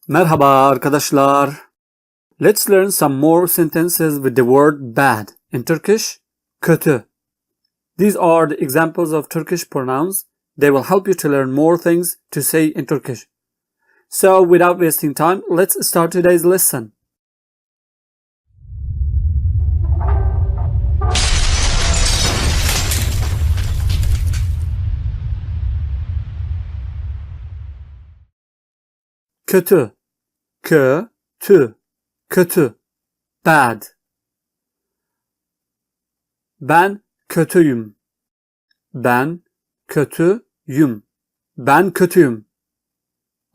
Merhaba arkadaşlar. Let's learn some more sentences with the word bad. In Turkish, kötü. These are the examples of Turkish pronouns. They will help you to learn more things to say in Turkish. So, without wasting time, let's start today's lesson. Kötü. Kötü. Kötü. Bad. Ben kötüyüm. Ben kötüyüm. Ben kötüyüm.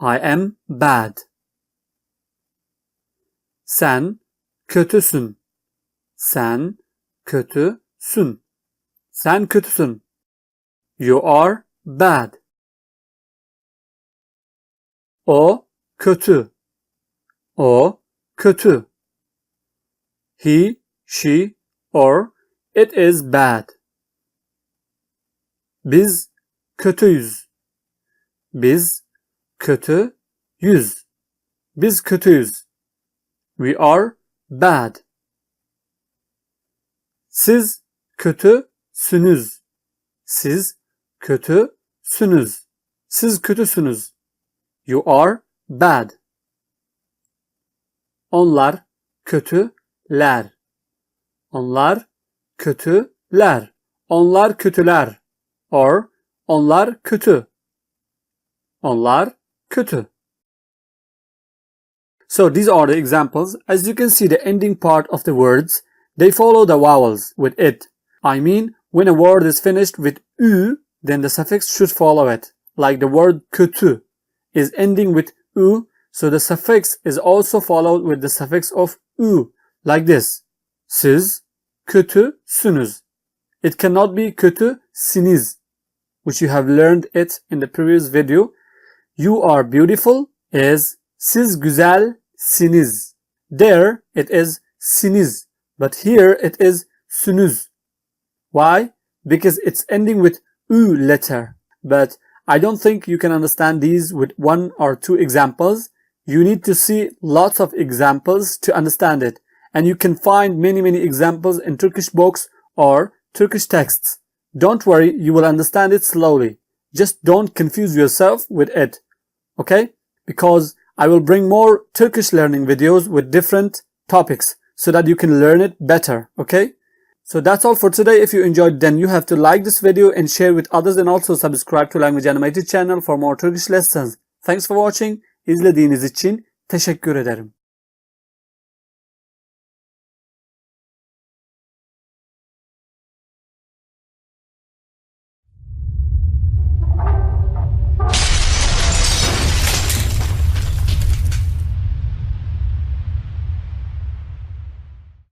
I am bad. Sen kötüsün. Sen kötüsün. Sen kötüsün. You are bad. O kötü. O kötü. He, she, or it is bad. Biz kötüyüz. Biz kötüyüz. Biz kötüyüz. We are bad. Siz kötüsünüz. Siz kötüsünüz. Siz kötüsünüz. You are bad. Onlar kötüler. Onlar kötüler. Onlar kötüler. Or onlar kötü. Onlar kötü. So these are the examples. As you can see, the ending part of the words, they follow the vowels with it. I mean, when a word is finished with ü, then the suffix should follow it. Like the word kötü is ending with ü, so the suffix is also followed with the suffix of ü, like this. Siz kötüsünüz. It cannot be kötüsiniz, which you have learned it in the previous video. You are beautiful is siz güzelsiniz. There it is siniz, but here it is sünüz. Why? Because it's ending with ü letter. But I don't think you can understand these with one or two examples. You need to see lots of examples to understand it. And you can find many examples in Turkish books or Turkish texts. Don't worry, you will understand it slowly. Just don't confuse yourself with it. Okay? Because I will bring more Turkish learning videos with different topics so that you can learn it better. Okay? So that's all for today. If you enjoyed, then you have to like this video and share with others, and also subscribe to Language Animated channel for more Turkish lessons. Thanks for watching. İzlediğiniz için teşekkür ederim.